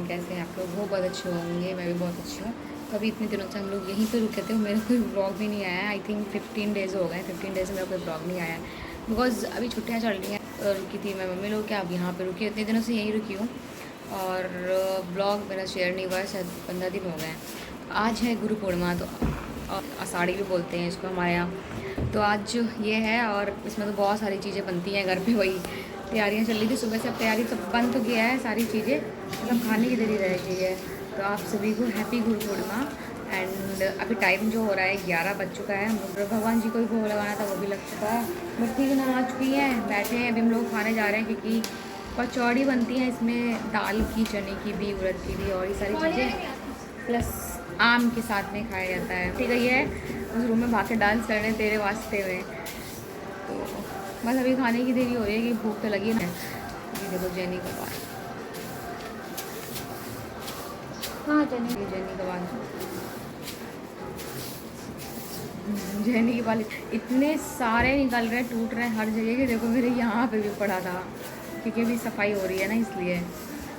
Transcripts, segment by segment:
Everyone, कैसे हैं आप लोग? वो बहुत अच्छे होंगे, मैं भी बहुत अच्छी हूँ। तो अभी इतने दिनों से हम लोग यहीं पे रुके थे, मेरा कोई ब्लॉग भी नहीं आया है। आई थिंक 15 डेज़ हो गए, 15 डेज़ से मेरा कोई ब्लॉग नहीं आया है बिकॉज़ अभी छुट्टियाँ चल रही हैं। रुकी थी मैं मम्मी लोग के, अब यहाँ पे रुकी, इतने दिनों से यहीं रुकी हूँ और ब्लॉग मेरा शेयर नहीं हुआ है, शायद 15 दिन हो गए हैं। आज है गुरु पूर्णिमा, तो आषाढ़ी भी बोलते हैं इसको हमारे यहाँ। तो आज ये है और इसमें तो बहुत सारी चीज़ें बनती हैं घर पे, वही तैयारियां चल रही थी सुबह से। अब तैयारी सब बंद तो गया है, सारी चीज़ें मतलब खाने की देरी रह गई है। तो आप सभी को हैप्पी गुरु पूर्णिमा। एंड अभी टाइम जो हो रहा है 11 बज चुका है। हम लोग भगवान जी को भी भोग लगाना था, वो भी लग चुका है। मिट्टी भी नहा चुकी है, बैठे हैं। अभी हम लोग खाने जा रहे हैं क्योंकि कचौड़ी बनती है इसमें, दाल की, चने की भी, उड़द की भी और ये सारी चीज़ें, प्लस आम के साथ में खाया जाता है। ठीक है, ये उस रूम में भाग के डांस करने तेरे वास्ते में। तो बस अभी खाने की देरी हो रही है कि भूख तो लगी है। ये देखो जेनी कबाब, हाँ जेनी कबाब, जेनी के बाल इतने सारे निकल रहे हैं, टूट रहे हैं हर जगह के। देखो मेरे यहाँ पे भी पड़ा था क्योंकि अभी सफाई हो रही है ना, इसलिए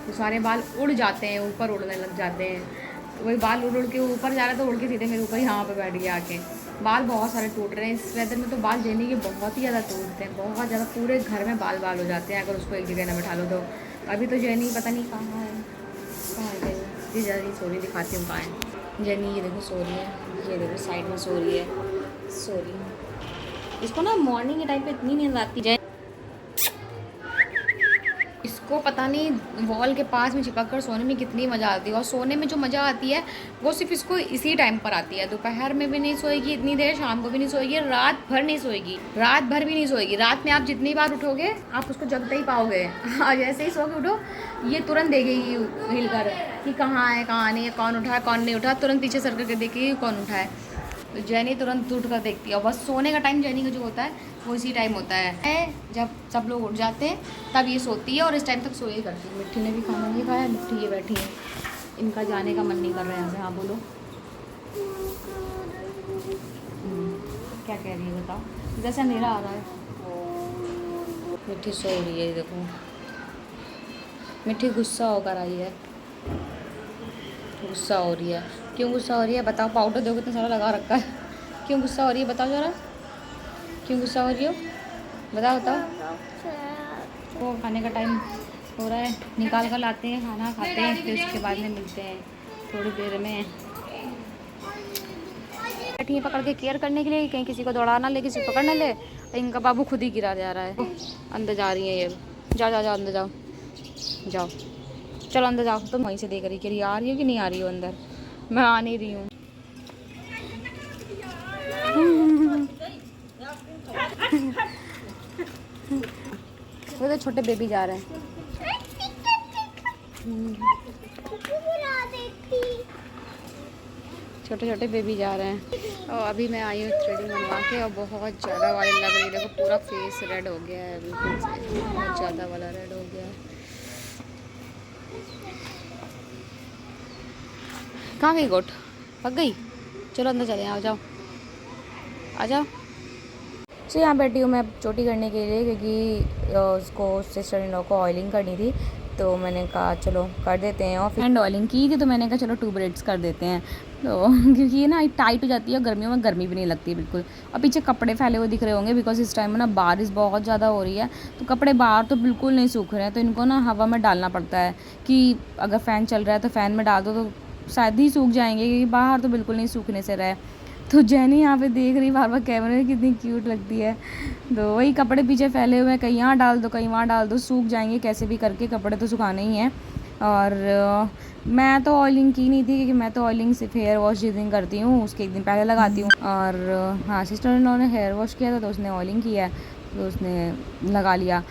तो सारे बाल उड़ जाते हैं, ऊपर उड़ने लग जाते हैं। तो वही बाल उड़ उड़ के ऊपर जा रहा है तो उड़ के सीधे मेरे ऊपर यहाँ पे बैठ गया आके। बाल बहुत सारे टूट रहे हैं इस वेदर में। तो बाल जेनी के बहुत ही ज़्यादा टूटते हैं, बहुत ज़्यादा, पूरे घर में बाल बाल हो जाते हैं अगर उसको एक जगह ना बैठा लो तो। अभी तो जेनी पता नहीं कहाँ है, कहाँ है जेनी? जी जल्दी सो रही, दिखाती हूँ कहाँ है जेनी। ये देखो सो रही है, ये देखो साइड में सो रही है, सो रही है। इसको ना मॉर्निंग के टाइम पे इतनी नींद आती है, इसको पता नहीं वॉल के पास में चिपक कर सोने में कितनी मज़ा आती है। और सोने में जो मज़ा आती है वो सिर्फ इसको इसी टाइम पर आती है। दोपहर में भी नहीं सोएगी इतनी देर, शाम को भी नहीं सोएगी, रात भर नहीं सोएगी, रात भर भी नहीं सोएगी। रात में आप जितनी बार उठोगे आप उसको जगते ही पाओगे। हाँ, जैसे ही सो के उठो ये तुरंत देखेगी हिल कर कि कहाँ है कहाँ नहीं है, कौन उठा है कौन नहीं उठा, तुरंत पीछे सर करके देखेगी कौन उठा है। तो जैनी तुरंत उठ कर देखती है। और बस सोने का टाइम जैनी का जो होता है वो इसी टाइम होता है, जब सब लोग उठ जाते हैं तब ये सोती है और इस टाइम तक सोए करती है। मिट्टी ने भी खाना नहीं खाया, मिट्टी ये बैठी है, इनका जाने का मन नहीं कर रहा है यहाँ से। हाँ बोलो, क्या कह रही है बताओ? जैसे अंधेरा आ रहा है, मिट्टी सो रही है। देखो मिट्टी गुस्सा होकर आई है, गुस्सा हो रही है। क्यों गुस्सा हो रही है बताओ? पाउडर देखो कितना सारा लगा रखा है, क्यों गुस्सा हो रही है बताओ ज़रा, क्यों गुस्सा हो रही हो? बताओ बताओ। वो खाने का टाइम हो रहा है, निकाल कर लाते हैं, खाना खाते हैं, फिर उसके बाद में मिलते हैं थोड़ी देर में। बैठी है पकड़ के केयर करने के लिए, कहीं किसी को दौड़ा ना ले, किसी को पकड़ ना ले। इनका बाबू खुद ही गिरा जा रहा है। अंदर जा रही है ये, जाओ जाओ जाओ अंदर जाओ, जाओ चलो अंदर जाओ। तुम वहीं से देख रही कि आ रही हो कि नहीं आ रही हो अंदर? मैं आ नहीं रही हूँ। वो तो छोटे बेबी जा रहे हैं, छोटे छोटे बेबी जा रहे हैं। और अभी मैं आई हूँ थ्रेडिंग बनवा के और बहुत ज़्यादा वाली लग रही है। देखो पूरा फेस रेड हो गया है, बिल्कुल से बहुत ज़्यादा वाला रेड हो गया है। कहाँ गई गोट? पक गई? चलो अंदर चले, आ जाओ आ जाओ। तो यहाँ बैठी हूँ मैं चोटी करने के लिए क्योंकि उसको सिस्टर इन लॉ को ऑयलिंग करनी थी। तो मैंने कहा चलो कर देते हैं। और एंड ऑयलिंग की थी तो मैंने कहा चलो 2 ब्रेड्स कर देते हैं। तो क्योंकि ये ना टाइट हो जाती है और गर्मियों में गर्मी भी नहीं लगती बिल्कुल। और पीछे कपड़े फैले हुए दिख रहे होंगे बिकॉज इस टाइम में ना बारिश बहुत ज़्यादा हो रही है, तो कपड़े बाहर तो बिल्कुल नहीं सूख रहे हैं। तो इनको ना हवा में डालना पड़ता है कि अगर फ़ैन चल रहा है तो फ़ैन में डाल दो तो शायद ही सूख जाएंगे, क्योंकि बाहर तो बिल्कुल नहीं सूखने से रहे। तो जैनी यहाँ पे देख रही बार बार कैमरे में, कितनी क्यूट लगती है। तो वही कपड़े पीछे फैले हुए हैं, कहीं यहाँ डाल दो कहीं वहाँ डाल दो, सूख जाएंगे कैसे भी करके, कपड़े तो सुखाने ही हैं। और मैं तो ऑयलिंग की नहीं थी क्योंकि मैं तो ऑयलिंग सिर्फ हेयर वॉश जिस दिन करती हूँ उसके एक दिन पहले लगाती हूँ। और हाँ, सिस्टर इन लॉ ने हेयर वॉश किया था तो उसने ऑयलिंग किया, तो उसने लगा लिया।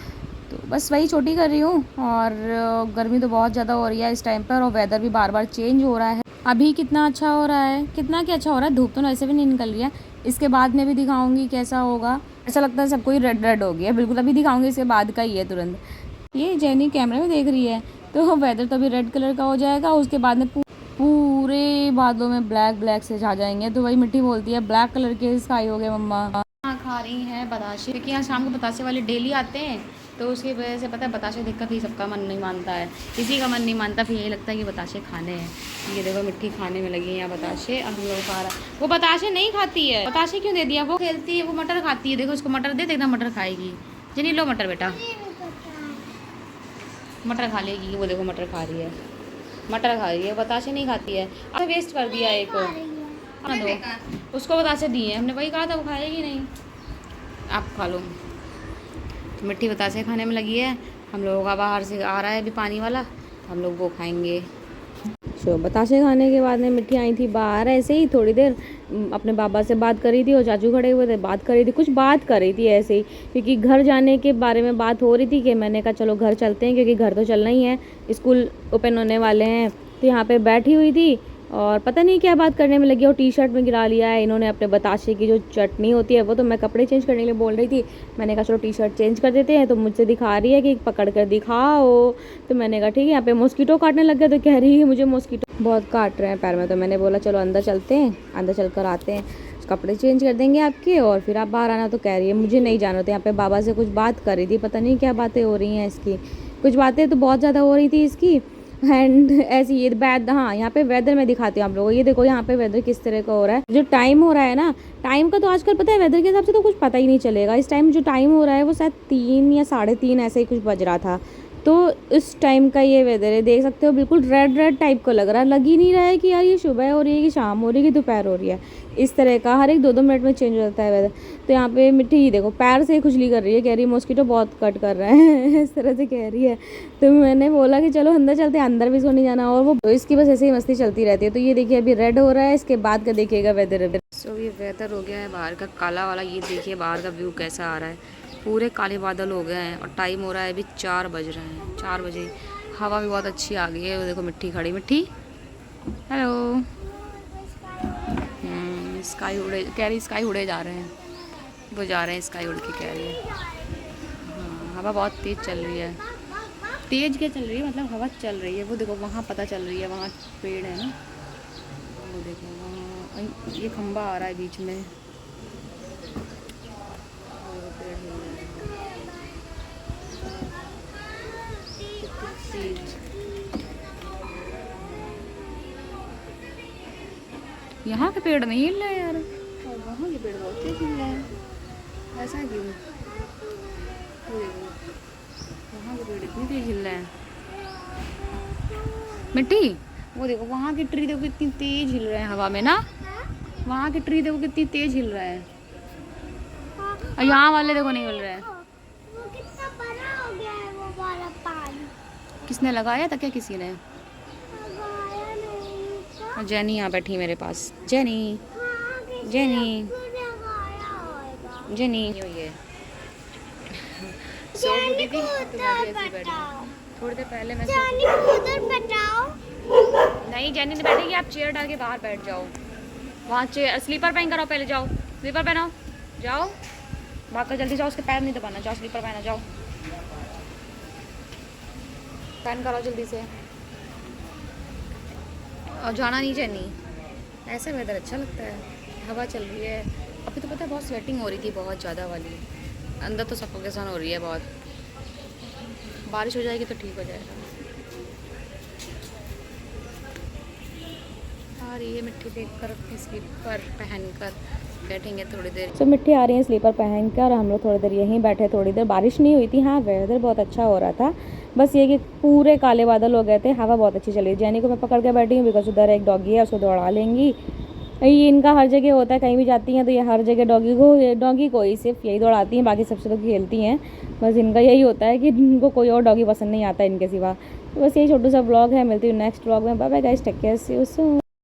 तो बस वही छोटी कर रही हूँ। और गर्मी तो बहुत ज़्यादा हो रही है इस टाइम पर, और वेदर भी बार बार चेंज हो रहा है। अभी कितना अच्छा हो रहा है, कितना क्या अच्छा हो रहा है, धूप तो वैसे भी नहीं निकल रही है। इसके बाद में भी दिखाऊंगी कैसा होगा। ऐसा लगता है सबको ही रेड रेड हो गया बिल्कुल, अभी दिखाऊंगी, इसके बाद का ही है तुरंत। ये जेनी कैमरे में देख रही है, तो वेदर तो अभी रेड कलर का हो जाएगा, उसके बाद में पूरे बादलों में ब्लैक ब्लैक से छा जाएंगे। तो वही मिट्टी बोलती है ब्लैक कलर के स्काई हो गए मम्मा। खा रही हैं बताशे, क्योंकि यहाँ शाम को बताशे वाले डेली आते हैं तो उसकी वजह से पता है बताशे देख कर फिर सबका मन नहीं मानता है, किसी का मन नहीं मानता, फिर यही लगता है कि बताशे खाने हैं। ये देखो मिट्टी खाने में लगी है यहाँ बताशे, और हम लोग खा रहा है। वो बताशे नहीं खाती है, बताशे क्यों दे दिया, वो खेलती है, वो मटर खाती है। देखो उसको मटर दे, देखना मटर खाएगी। जनी लो मटर बेटा, मटर खा लेगी। वो देखो मटर खा रही है, मटर खा रही है, बताशे नहीं खाती है। अच्छा वेस्ट कर दिया एक को, हाँ दो उसको बताशे दिए, हमने वही कहा था, वो खाएगी नहीं। आप खा लो। तो मिट्टी बतासे खाने में लगी है। हम लोगों का बाहर से आ रहा है अभी पानी वाला, तो हम लोग वो खाएंगे। बतासे खाने के बाद में मिट्टी आई थी बाहर ऐसे ही थोड़ी देर, अपने बाबा से बात करी थी और चाचू खड़े हुए थे, बात करी थी, कुछ बात करी थी ऐसे ही, क्योंकि घर जाने के बारे में बात हो रही थी कि मैंने कहा चलो घर चलते हैं, क्योंकि घर तो चलना ही है, स्कूल ओपन होने वाले हैं। तो यहाँ पे बैठी हुई थी और पता नहीं क्या बात करने में लगी और टी शर्ट में गिरा लिया है इन्होंने अपने बताशे की जो चटनी होती है वो। तो मैं कपड़े चेंज करने के लिए बोल रही थी, मैंने कहा चलो टी शर्ट चेंज कर देते हैं। तो मुझसे दिखा रही है कि पकड़ कर दिखाओ, तो मैंने कहा ठीक है। यहाँ पे मॉस्किटो काटने लग गया, तो कह रही है मुझे मॉस्किटो बहुत काट रहे हैं पैर में। तो मैंने बोला चलो अंदर चलते हैं, अंदर चल कर आते हैं, कपड़े चेंज कर देंगे आपके और फिर आप बाहर आना। तो कह रही है मुझे नहीं जाना। तो यहाँ पे बाबा से कुछ बात कर रही थी, पता नहीं क्या बातें हो रही हैं इसकी, कुछ बातें तो बहुत ज़्यादा हो रही थी इसकी। एंड ऐसी ये बैड, हाँ यहाँ पे वेदर मैं दिखाती हूँ आप लोगों को। ये देखो यहाँ पे वेदर किस तरह का हो रहा है, जो टाइम हो रहा है ना, टाइम का तो आजकल पता है वेदर के हिसाब से तो कुछ पता ही नहीं चलेगा। इस टाइम जो टाइम हो रहा है वो शायद 3 या 3:30 ऐसे ही कुछ बज रहा था। तो इस टाइम का ये वेदर है, देख सकते हो बिल्कुल रेड रेड टाइप का लग रहा है, लग ही नहीं रहा है कि यार ये सुबह हो रही है कि शाम हो रही है कि दोपहर हो रही है। इस तरह का हर एक 2-2 मिनट में चेंज हो जाता है वेदर। तो यहाँ पे मिट्टी ही देखो पैर से खुजली कर रही है, कह रही है मॉस्किटो बहुत कट कर रहे हैं इस तरह से कह रही है। तो मैंने बोला कि चलो अंदर चलते हैं, अंदर भी इसको नहीं जाना, और वो तो इसकी बस ऐसे ही मस्ती चलती रहती है। तो ये देखिए अभी रेड हो रहा है, इसके बाद का देखिएगा वेदर। सो ये वेदर हो गया है बाहर का काला वाला, ये देखिए बाहर का व्यू कैसा आ रहा है, पूरे काले बादल हो गए हैं और टाइम हो रहा है अभी 4 बज रहे हैं, 4 बजे। हवा भी बहुत अच्छी आ गई है, वो देखो मिट्टी खड़ी, मिट्टी हेलो। स्काई उड़े, कह रही स्काई उड़े जा रहे हैं, वो जा रहे हैं स्काई उड़ के, कह रही है। हाँ हवा बहुत तेज़ चल रही है, तेज़ क्या चल रही है मतलब हवा चल रही है। वो देखो वहाँ पता चल रही है, वहाँ पेड़ है ना, वो देखो वहाँ ये खंबा आ रहा है बीच में, यहाँ के पेड़ नहीं हिल रहे यार, और वहाँ के पेड़ बहुत तेज हिल रहे हैं, ऐसा क्यों? वहाँ के पेड़ इतनी तेज हिल रहे हैं मिट्टी, वो देखो वहाँ की ट्री देखो कितनी तेज हिल रहे हैं हवा में ना, वहाँ की ट्री देखो कितनी तेज हिल रहा है, और यहाँ वाले देखो नहीं हिल रहे हैं। वो कितना बड़ा हो गया है वो वाला पानी। किसने लगाया था क्या, किसी ने? लगाया नहीं था। जेनी यहाँ बैठी मेरे पास, जेनी हाँ, जेनी लगाया होगा। जेनी ये सो जेनी दीदी को तुम्हारी उधर ऐसी बैठी, बैठाओ। थोड़ी देर पहले मैं जेनी को उधर बैठाओ। नहीं जेनी ने बैठेगी, आप चेयर डाल के बाहर बैठ जाओ, वहाँ चेयर स्लीपर पहन कर आओ, पहले जाओ स्लीपर पहनाओ, जाओ भाग कर जल्दी जाओ, उसके पैर नहीं दबाना, जाओ स्लीपर पहना, जाओ पहन कर आओ जल्दी से, और जाना नहीं जेनी। ऐसे वेदर अच्छा लगता है, हवा चल रही है। अभी तो पता है बहुत स्वेटिंग हो रही थी, बहुत ज़्यादा वाली, अंदर तो सफोकेशन हो रही है बहुत। बारिश हो जाएगी तो ठीक हो जाएगा। और ये मिट्टी देख कर अपनी स्लीपर पहन कर बैठेंगे थोड़ी देर। तो मिट्टी आ रही है स्लीपर पहन कर, और हम लोग थोड़ी देर यहीं बैठे, थोड़ी देर बारिश नहीं हुई थी, हाँ वेदर बहुत अच्छा हो रहा था, बस ये कि पूरे काले बादल हो गए थे, हवा बहुत अच्छी चली। जेनी को मैं पकड़ के बैठी हूँ बिकॉज उधर एक डॉगी है, उसको दौड़ा लेंगी। ये इनका हर जगह होता है, कहीं भी जाती हैं तो ये हर जगह डॉगी को ही सिर्फ यही दौड़ाती हैं, बाकी सबसे तो खेलती हैं। बस इनका यही होता है कि इनको कोई और डॉगी पसंद नहीं आता इनके सिवा। तो बस यही छोटू सा ब्लॉग है, मिलती हूँ नेक्स्ट ब्लॉग में, bye bye guys, take care, see you soon.